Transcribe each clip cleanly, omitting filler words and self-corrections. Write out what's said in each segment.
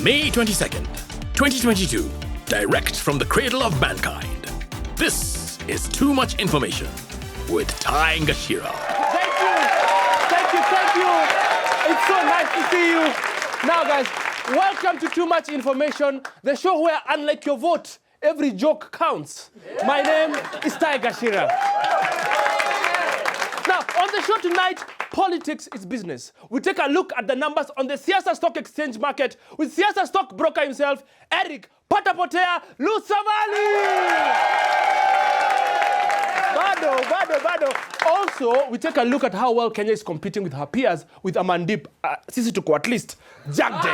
May 22nd, 2022, direct from the cradle of mankind. This is Too Much Information with Ngachira. Thank you. It's so nice to see you. Now, guys, welcome to Too Much Information, the show where, unlike your vote, every joke counts. My name is Ngachira. Now, on the show tonight, politics is business. We take a look at the numbers on the Siasa Stock Exchange market with Siasa stock broker himself, Eric Potea, Savali. Bado. Also, we take a look at how well Kenya is competing with her peers with Amandeep, Sisi Tuko, Atleast, Jagde.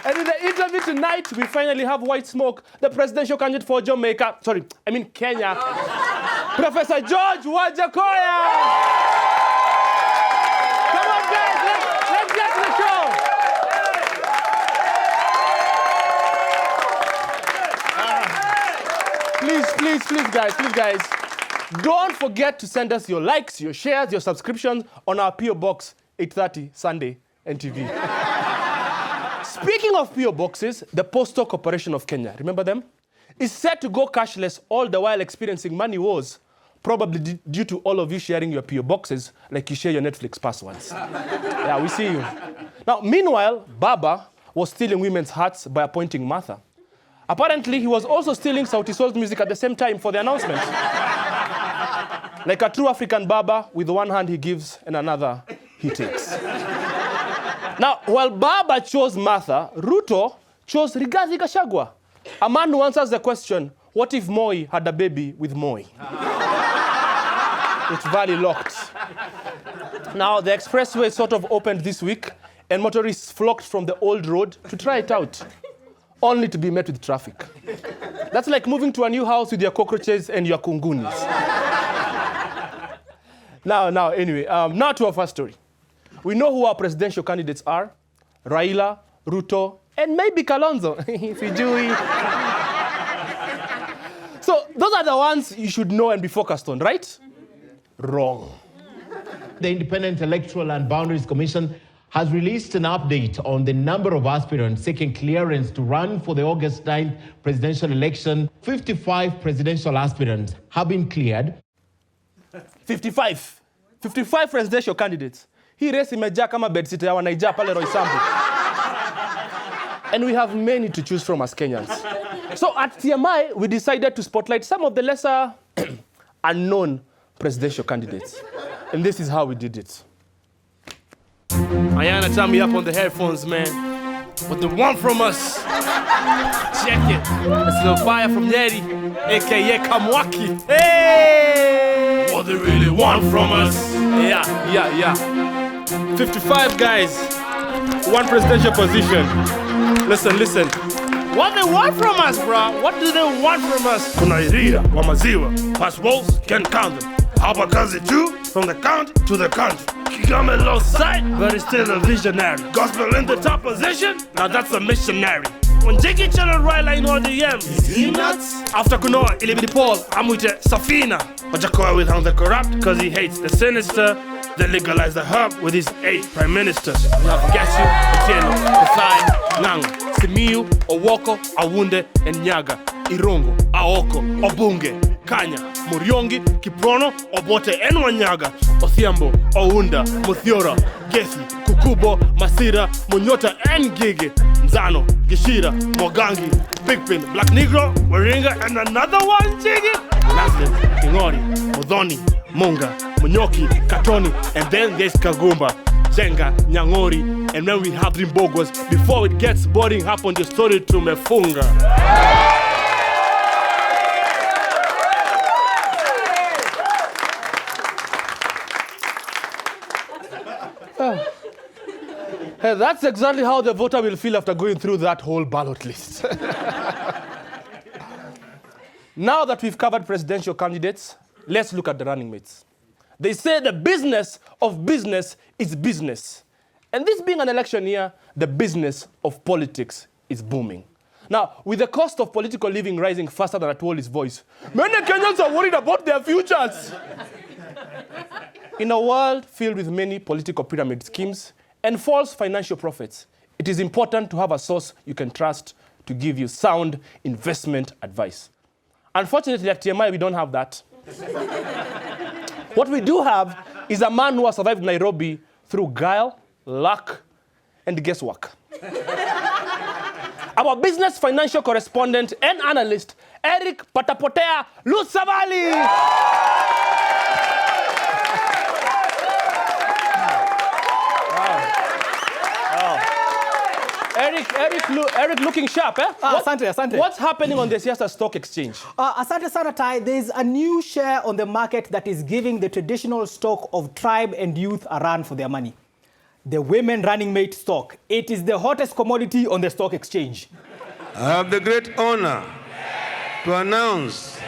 And in the interview tonight, we finally have White Smoke, the presidential candidate for Kenya, Professor George Wajackoyah. Come on, guys, let's get to the show. Please, guys. Don't forget to send us your likes, your shares, your subscriptions on our PO Box 830 Sunday NTV. Speaking of PO Boxes, the Postal Corporation of Kenya, remember them? Is set to go cashless all the while experiencing money wars, probably due to all of you sharing your PO Boxes like you share your Netflix passwords. Yeah, we see you. Now, meanwhile, Baba was stealing women's hearts by appointing Martha. Apparently, he was also stealing Sauti Sol's music at the same time for the announcement. Like a true African Baba, with one hand he gives and another he takes. Now, while Baba chose Martha, Ruto chose Rigathi Gachagua, a man who answers the question, what if Moi had a baby with Moi? It's very locked. Now, the expressway sort of opened this week, and motorists flocked from the old road to try it out, only to be met with traffic. That's like moving to a new house with your cockroaches and your kungunis. Now to our first story. We know who our presidential candidates are: Raila, Ruto, and maybe Kalonzo. Sijui. So those are the ones you should know and be focused on, right? Wrong. The Independent Electoral and Boundaries Commission has released an update on the number of aspirants seeking clearance to run for the August 9th presidential election. 55 presidential aspirants have been cleared. 55 presidential candidates. Hii race imejaa kama bedsitter ya wanaijaa pale Roysambu. And we have many to choose from as Kenyans. So at TMI, we decided to spotlight some of the lesser unknown presidential candidates. And this is how we did it. Ayana, turn me up on the headphones, man. What they want from us. Check it. It's the fire from Yeti, a.k.a. Kamwaki. Hey! What they really want from us. Yeah. 55 guys, one presidential position. Listen. What they want from us, bro? What do they want from us? Kuna iria wa maziwa. Past walls, can't count them. Hapa kazi too, from the county to the country. Kigame lost sight, but he's still a visionary. Gospel in the top position, now that's a missionary. When Jiggy channel Raila in all the DMs, is he nuts? After Kunoa, Ilibidi Paul, I'm with Safina. Wajackoya will hang the corrupt, cause he hates the sinister. They legalize the herb with his 8 prime ministers. We have Gasu, Otieno, Kasai, Nango, Simiyu, Owoko, Awunde, and Nyaga, Irongo, Aoko, Obunge, Kanya, Muriongi, Kiprono, Obote, and Wanyaga, Othiambo, Ounda, Muthiora, Gesi, Kukubo, Masira, Munyota, and Gigi, Nzano, Gishira, Mogangi, Big Pin, Black Negro, Waringa, and another one, Jiggy. Lastly, Kingori, Modoni, Munga, Munyoki, Katoni, and then there's Kagumba, Jenga, Nyangori, and then we have Rimbogos before it gets boring. Happen the story to Mefunga. Hey, that's exactly how the voter will feel after going through that whole ballot list. Now that we've covered presidential candidates, let's look at the running mates. They say the business of business is business. And this being an election year, the business of politics is booming. Now, with the cost of political living rising faster than Atwoli's voice, many Kenyans are worried about their futures. In a world filled with many political pyramid schemes and false financial profits, it is important to have a source you can trust to give you sound investment advice. Unfortunately, at TMI, we don't have that. What we do have is a man who has survived Nairobi through guile, luck, and guesswork. Our business financial correspondent and analyst, Potea, Savali. Eric looking sharp, eh? Asante. What's happening on the Siasa Stock Exchange? Asante sana, Tai. There's a new share on the market that is giving the traditional stock of tribe and youth a run for their money. The women running mate stock. It is the hottest commodity on the stock exchange. I have the great honor to announce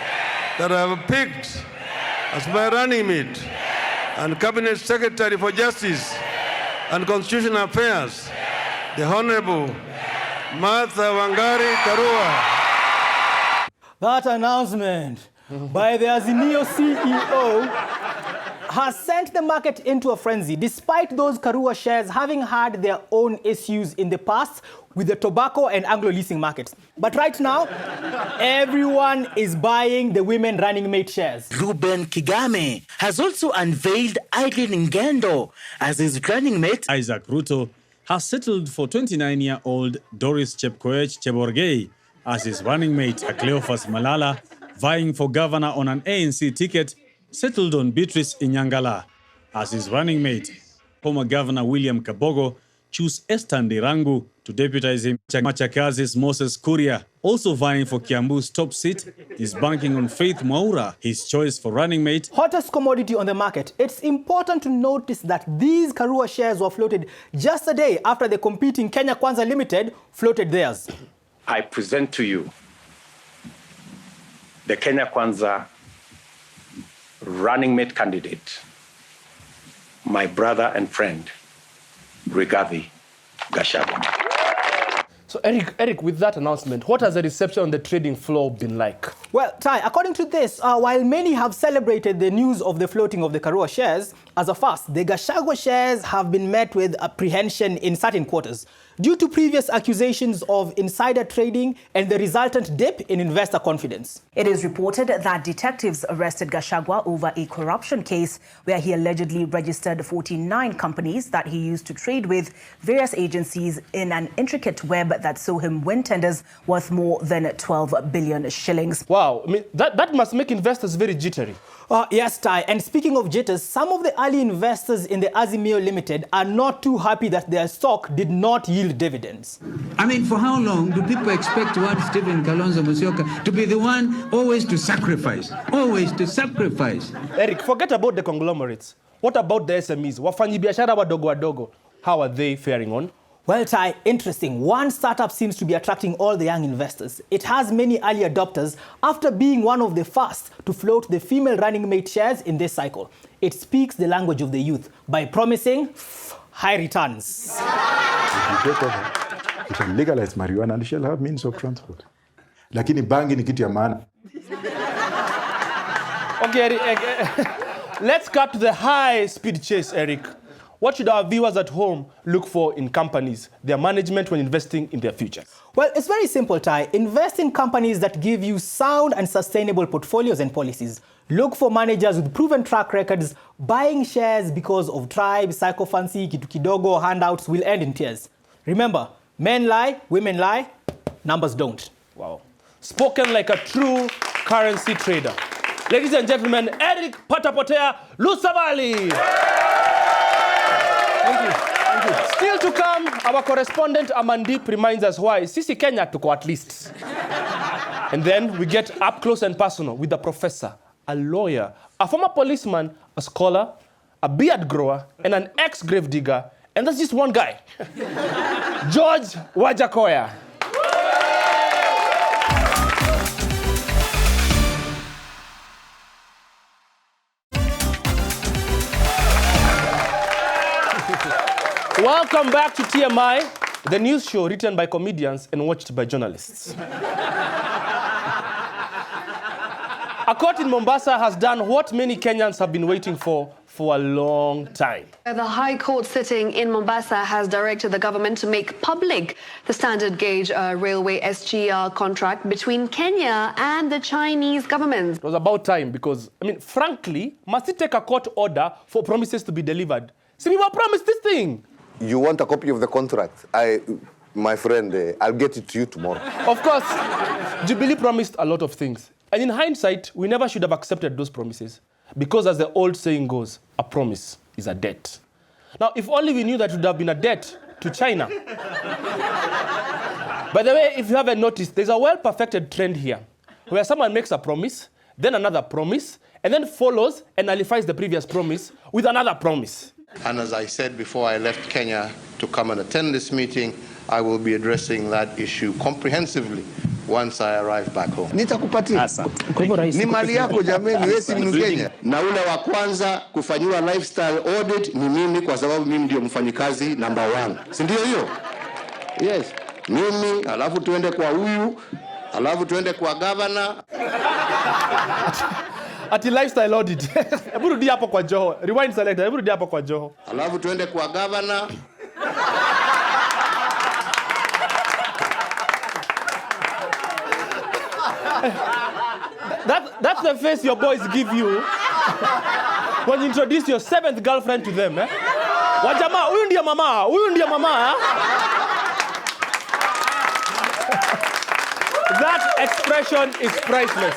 that I have picked as my running mate and Cabinet Secretary for Justice and Constitutional Affairs, the Honorable Martha Wangari Karua. That announcement by the Azimio CEO has sent the market into a frenzy, despite those Karua shares having had their own issues in the past with the tobacco and Anglo-leasing markets. But right now, everyone is buying the women running mate shares. Ruben Kigame has also unveiled Aileen Ngendo as his running mate. Isaac Ruto has settled for 29-year-old Doris Chepkoech Cheborgei as his running mate. Cleophas Malala, vying for governor on an ANC ticket, settled on Beatrice Inyangala as his running mate. Former Governor William Kabogo chose Esther Ndirangu to deputize him. Machakazi's Moses Kuria, also vying for Kiambu's top seat, is banking on Faith Mwaura, his choice for running mate. Hottest commodity on the market. It's important to notice that these Karua shares were floated just a day after the competing Kenya Kwanza Limited floated theirs. I present to you the Kenya Kwanza running mate candidate, my brother and friend, Rigathi Gachagua. So Eric, with that announcement, what has the reception on the trading floor been like? Well, Tai, according to this, while many have celebrated the news of the floating of the Karua shares, as a first, the Gachagua shares have been met with apprehension in certain quarters due to previous accusations of insider trading and the resultant dip in investor confidence. It is reported that detectives arrested Gachagua over a corruption case where he allegedly registered 49 companies that he used to trade with various agencies in an intricate web that saw him win tenders worth more than 12 billion shillings. Wow, I mean, that must make investors very jittery. Yes, Tai. And speaking of jitters, some of the early investors in the Azimio Limited are not too happy that their stock did not yield dividends. I mean, for how long do people expect one Stephen Kalonzo Musyoka to be the one always to sacrifice? Always to sacrifice. Eric, forget about the conglomerates. What about the SMEs? Wafanyibiashara wadogo wadogo. How are they faring on? Well, Tai, interesting. One startup seems to be attracting all the young investors. It has many early adopters after being one of the first to float the female running mate shares in this cycle. It speaks the language of the youth by promising high returns. If you take over, you can legalize marijuana and you shall have means of transport. Lakini bangi ni kitu ya maana. Okay, Eric, let's cut to the high-speed chase, Eric. What should our viewers at home look for in companies, their management when investing in their future? Well, it's very simple, Tai. Invest in companies that give you sound and sustainable portfolios and policies. Look for managers with proven track records. Buying shares because of tribe, psychophancy, kitu kidogo, handouts will end in tears. Remember, men lie, women lie, numbers don't. Wow. Spoken like a true currency trader. Ladies and gentlemen, Potea, Savali. Thank you. Still to come, our correspondent Amandeep reminds us why Sisi Kenya Tuko Atleast. And then we get up close and personal with a professor, a lawyer, a former policeman, a scholar, a beard grower, and an ex-grave digger. And that's just one guy. George Wajackoyah. Welcome back to TMI, the news show written by comedians and watched by journalists. A court in Mombasa has done what many Kenyans have been waiting for a long time. The High Court sitting in Mombasa has directed the government to make public the standard gauge railway SGR contract between Kenya and the Chinese government. It was about time because, frankly, must it take a court order for promises to be delivered? See, we were promised this thing. You want a copy of the contract? My friend, I'll get it to you tomorrow. Of course, Jubilee promised a lot of things. And in hindsight, we never should have accepted those promises. Because as the old saying goes, a promise is a debt. Now, if only we knew that it would have been a debt to China. By the way, if you haven't noticed, there's a well-perfected trend here, where someone makes a promise, then another promise, and then follows and nullifies the previous promise with another promise. And as I said before I left Kenya to come and attend this meeting, I will be addressing that issue comprehensively once I arrive back home. Nitakupatia. Ni mali yako jameni, wewe si Mkenya. Na ule wa kwanza kufanyiwa lifestyle audit ni mimi kwa sababu mimi ndio mfanyikazi number 1. Si ndio hiyo? Yes. Mimi, alafu tuende kwa huyu, alafu tuende kwa governor. Ati lifestyle audit. Hebu rudi hapo kwa Joho. Rewind selector. Hebu rudi hapo kwa Joho. Alafu tuende kwa governor. That's the face your boys give you when you introduce your 7th girlfriend to them, eh? Wajama, huyu ndiye mama, huyu ndiye mama. That expression is priceless.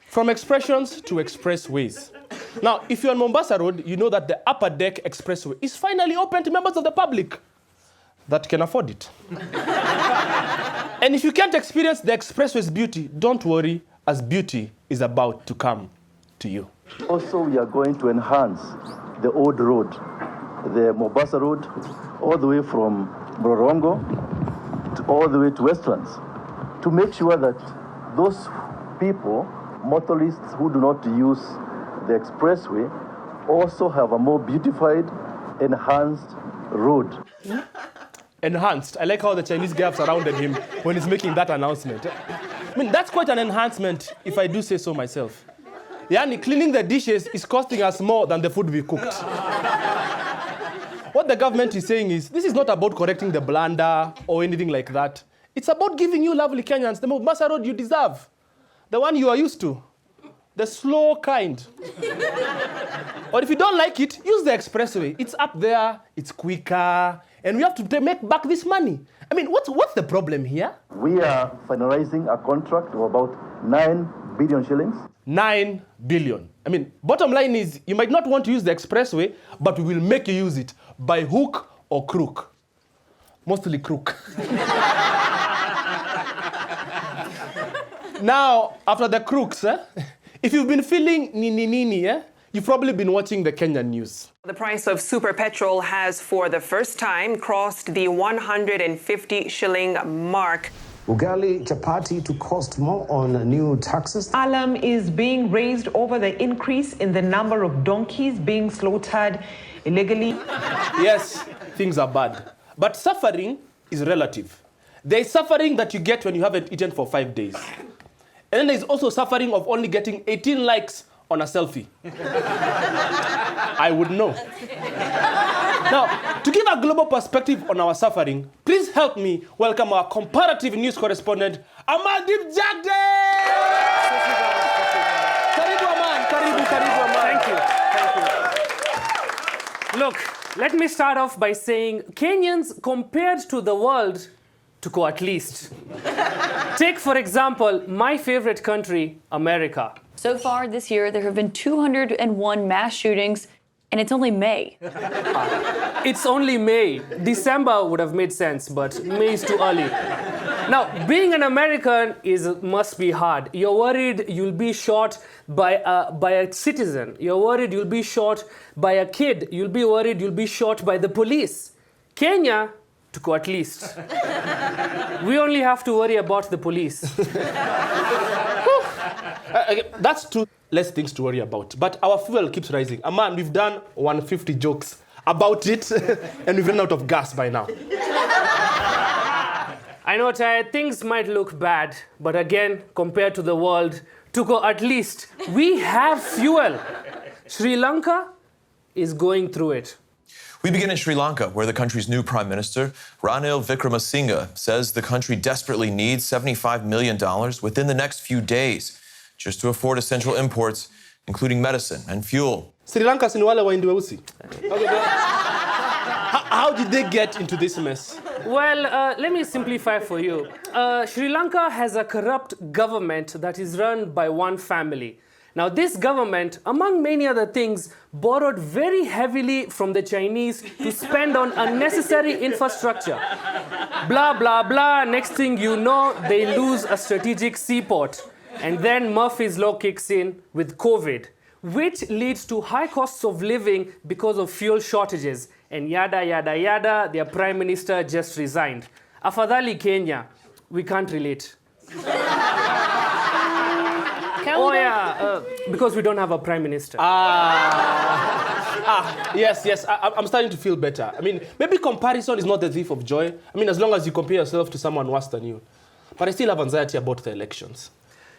From expressions to expressways. Now, if you're on Mombasa Road, you know that the upper deck expressway is finally open to members of the public that can afford it. And if you can't experience the expressway's beauty, don't worry, as beauty is about to come to you. Also, we are going to enhance the old road, the Mombasa Road, all the way from Mlolongo all the way to Westlands, to make sure that those people, motorists who do not use the expressway, also have a more beautified, enhanced road. Enhanced. I like how the Chinese guy surrounded him when he's making that announcement. That's quite an enhancement, if I do say so myself. Yani, cleaning the dishes is costing us more than the food we cooked. What the government is saying is, this is not about correcting the blunder or anything like that. It's about giving you lovely Kenyans the Mombasa Road you deserve. The one you are used to. The slow kind. Or if you don't like it, use the expressway. It's up there, it's quicker, and we have to make back this money. What's the problem here? We are finalizing a contract of about 9 billion shillings. 9 billion. Bottom line is, you might not want to use the expressway, but we will make you use it by hook or crook. Mostly crook. Now, after the crooks, if you've been feeling nini, you've probably been watching the Kenyan news. The price of super petrol has, for the first time, crossed the 150 shilling mark. Ugali chapati to cost more on new taxes. Alarm is being raised over the increase in the number of donkeys being slaughtered illegally. Yes, things are bad. But suffering is relative. There is suffering that you get when you haven't eaten for 5 days. And then there's also suffering of only getting 18 likes on a selfie. I would know. Now, to give a global perspective on our suffering, please help me welcome our comparative news correspondent, Amandeep Jagde! Karibu Aman, karibu Aman. Thank you. Look, let me start off by saying Kenyans compared to the world, Tuko at least. Take, for example, my favorite country, America. So far this year, there have been 201 mass shootings, and it's only May. It's only May. December would have made sense, but May is too early. Now, being an American must be hard. You're worried you'll be shot by a citizen. You're worried you'll be shot by a kid. You'll be worried you'll be shot by the police. Kenya, Tuko at least. We only have to worry about the police. That's two less things to worry about. But our fuel keeps rising. Man, we've done 150 jokes about it, and we've run out of gas by now. I know, Ty, things might look bad, but again, compared to the world, Tuko, at least we have fuel. Sri Lanka is going through it. We begin in Sri Lanka, where the country's new prime minister, Ranil Wickremesinghe, says the country desperately needs $75 million within the next few days just to afford essential imports, including medicine and fuel. Sri Lanka si ni wale waindi weusi. How did they get into this mess? Well, let me simplify for you. Sri Lanka has a corrupt government that is run by one family. Now, this government, among many other things, borrowed very heavily from the Chinese to spend on unnecessary infrastructure. Blah, blah, blah. Next thing you know, they lose a strategic seaport. And then Murphy's Law kicks in with COVID, which leads to high costs of living because of fuel shortages. And yada, yada, yada, their prime minister just resigned. Afadhali Kenya, we can't relate. Because we don't have a prime minister. Yes, I'm starting to feel better. I mean, maybe comparison is not the thief of joy. I mean, as long as you compare yourself to someone worse than you. But I still have anxiety about the elections.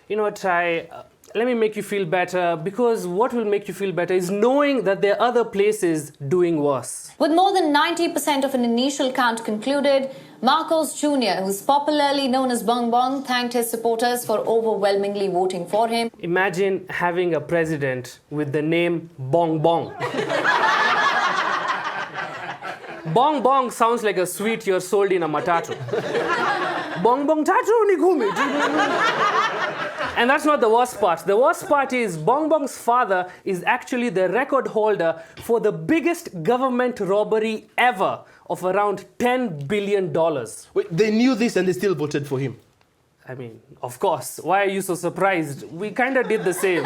You know what, Ty? Let me make you feel better, because what will make you feel better is knowing that there are other places doing worse. With more than 90% of an initial count concluded, Marcos Jr., who's popularly known as Bong Bong, thanked his supporters for overwhelmingly voting for him. Imagine having a president with the name Bong Bong. Bong Bong sounds like a sweet you're sold in a matatu. Bong Bong Tatu Nikumi. And that's not the worst part. The worst part is Bong Bong's father is actually the record holder for the biggest government robbery ever of around $10 billion. Wait, they knew this and they still voted for him? I mean, of course. Why are you so surprised? We kind of did the same.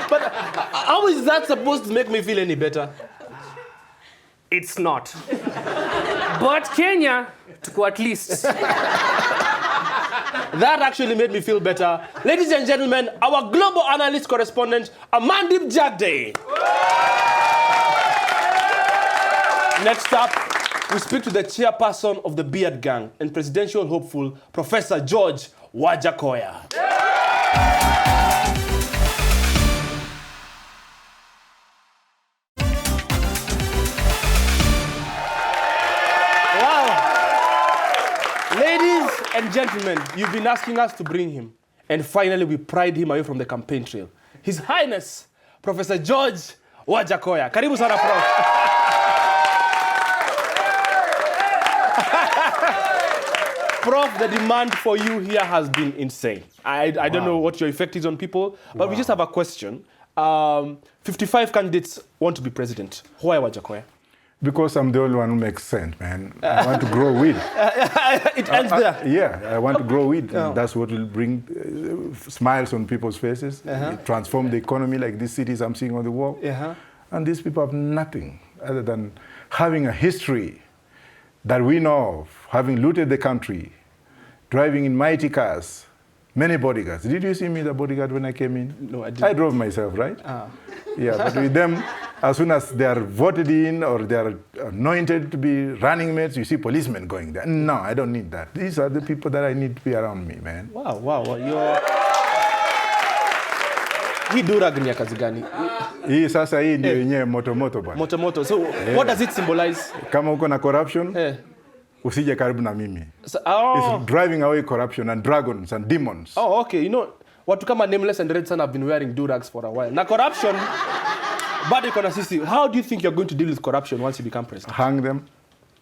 But how is that supposed to make me feel any better? It's not. But Kenya, Tuko at least. That actually made me feel better. Ladies and gentlemen, our global analyst correspondent, Amandeep Jagde. Next up, we speak to the chairperson of the Beard Gang and presidential hopeful, Professor George Wajackoyah. Ladies and gentlemen, you've been asking us to bring him. And finally, we pried him away from the campaign trail. His Highness, Professor George Wajackoyah. Karibu sana, Prof. Prof, the demand for you here has been insane. I don't know what your effect is on people, but we just have a question. 55 candidates want to be president. Why Wajackoyah? Because I'm the only one who makes sense, man. I want to grow weed. It ends there. Yeah, I want to grow weed. That's what will bring smiles on people's faces, transform the economy like these cities I'm seeing on the wall. And these people have nothing other than having a history that we know of, having looted the country, driving in mighty cars, many bodyguards. Did you see me, the bodyguard, when I came in? No, I didn't. I drove myself, right? Yeah, but with them, as soon as they are voted in or they are anointed to be running mates, you see policemen going there. No, I don't need that. These are the people that I need to be around me, man. Wow. Hii durag ni ya kazi gani? Hii sasa hii ndio yenyewe moto bwana. Moto. So what does it symbolize? Kama uko na corruption, usije karibu na mimi. It's driving away corruption and dragons and demons. Oh, okay. You know, watu kama Nameless and Red Sun have been wearing durags for a while. Na corruption, bado iko na sisi. How do you think you're going to deal with corruption once you become president? Hang them.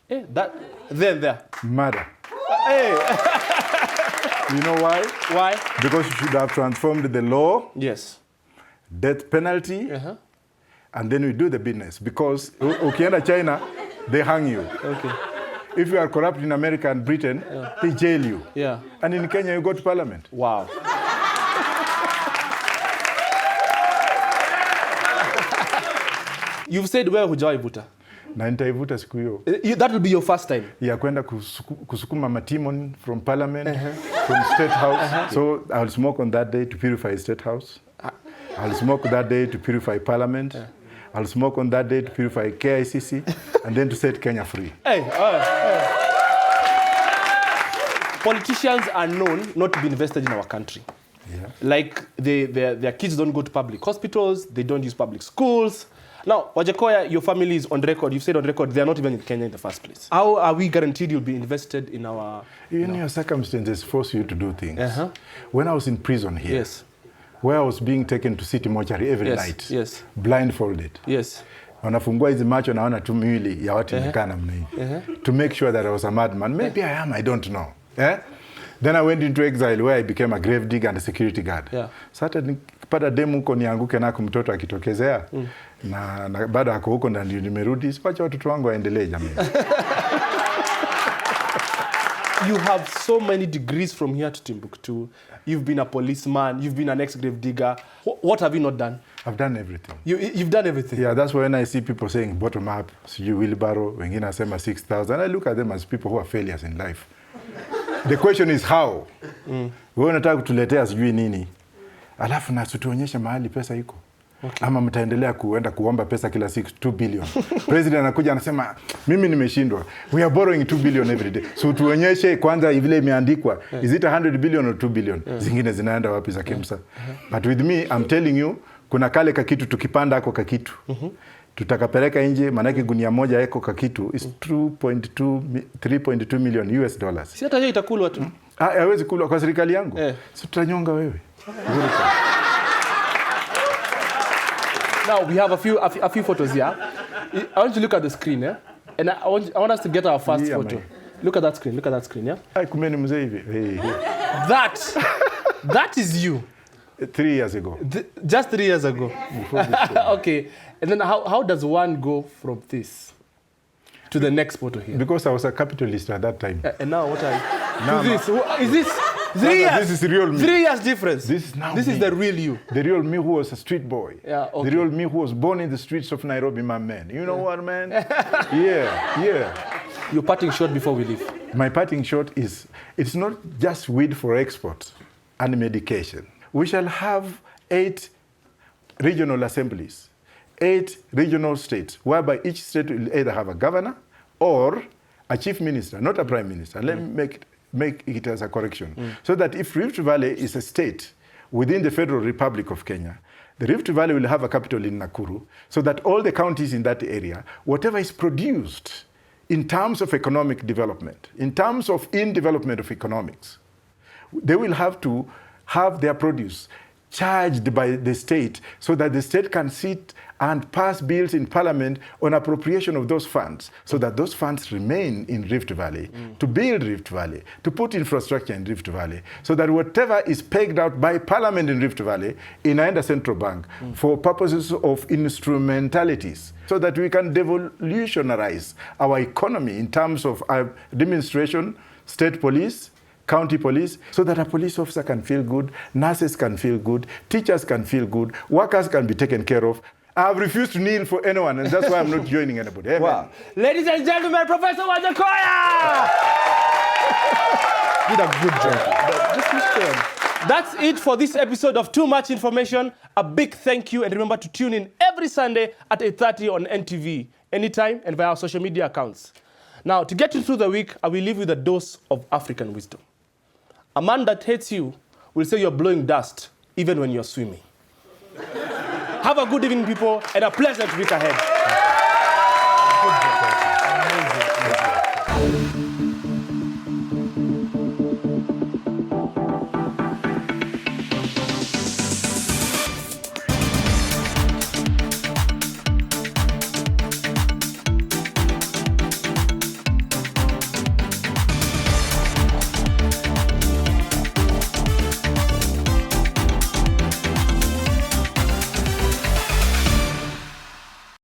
There. Murder. You know why? Why? Because you should have transformed the law. Yes. Death penalty. And then we do the business. Because ukienda China, they hang you. Okay. If you are corrupt in America and Britain, they jail you. Yeah. And in Kenya, you go to parliament. Wow. You've said where hujawahi vuta? Na nitaivuta siku hiyo. That will be your first time? Yeah, kwenda kusukuma matimon from parliament, from state house. So I'll smoke on that day to purify state house. I'll smoke that day to purify parliament. I'll smoke on that day to purify KICC and then to set Kenya free. Hey. politicians are known not to be invested in our country. Yeah. Like their kids don't go to public hospitals, they don't use public schools. Now, Wajackoya, your family is on record. You've said on record they are not even in Kenya in the first place. How are we guaranteed you'll be invested in our... Your circumstances force you to do things. When I was in prison here, yes, where I was being taken to city mortuary every yes, night, yes, blindfolded. Yes. Wanafungua hizi macho naona tu miwili ya watu imekaa namna hii. To make sure that I was a madman. Maybe I am, I don't know. Then I went into exile where I became a grave digger and a security guard. Sasa nikipata demu huko nianguke nako mtoto akitokezea na baada ako huko ndio nimerudi, sipacha watoto wangu waendelee jamii. You have so many degrees from here to Timbuktu. You've been a policeman, you've been an ex-grave digger. What have you not done? I've done everything. You've done everything? Yeah, that's when I see people saying bottom up, sijui wheelbarrow, wengine asema 6,000. I look at them as people who are failures in life. The question is how? Wewe unataka kutuletea sijui nini? Alafu na tuonyeshe mahali pesa iko. Okay. Ama mtaendelea kuenda kuomba pesa kila siku 2 billion. President anakuja anasema mimi nimeshindwa. We are borrowing 2 billion every day. So tuonyeshe kwanza vile imeandikwa. Is it 100 billion or 2 billion? Zingine zinaenda wapi za KEMSA? But with me I'm telling you kuna kale kakitu tukipanda hako kakitu. Tutakapeleka nje manake gunia moja yako kakitu is 3.2 million US dollars. Si hata hiyo itakulwa tu. Haiwezi kulwa kwa serikali yangu. Si tutanyonga wewe. Now we have a few photos here. I want you to look at the screen, and I want us to get our first photo. Look at that screen. Look at that screen, Kumeni mzee hivi. That is you. 3 years ago. Just 3 years ago. Okay. And then how does one go from this to the next photo here? Because I was a capitalist at that time. And now what are you? To this? Is this 3 years? This is real me. 3 years difference. This is the real you. The real me who was a street boy. Yeah, okay. The real me who was born in the streets of Nairobi, my man. You know what, man? Yeah. Your parting shot before we leave. My parting shot is, it's not just weed for export and medication. We shall have 8 regional assemblies, 8 regional states, whereby each state will either have a governor or a chief minister, not a prime minister. Let me make it as a correction. So that if Rift Valley is a state within the Federal Republic of Kenya, the Rift Valley will have a capital in Nakuru, so that all the counties in that area, whatever is produced in terms of economic development, in terms of development of economics, they will have to have their produce charged by the state so that the state can sit and pass bills in parliament on appropriation of those funds so that those funds remain in Rift Valley, to build Rift Valley, to put infrastructure in Rift Valley, so that whatever is pegged out by parliament in Rift Valley inaenda central bank for purposes of instrumentalities, so that we can devolutionize our economy in terms of administration, state police, county police, so that a police officer can feel good, nurses can feel good, teachers can feel good, workers can be taken care of. I have refused to kneel for anyone, and that's why I'm not joining anybody. Amen. Wow. Ladies and gentlemen, Professor Wajackoya! Did a good job. That's it for this episode of Too Much Information. A big thank you, and remember to tune in every Sunday at 8:30 on NTV, anytime and via our social media accounts. Now, to get you through the week, I will leave you with a dose of African wisdom. A man that hates you will say you're blowing dust even when you're swimming. Have a good evening, people, and a pleasant week ahead.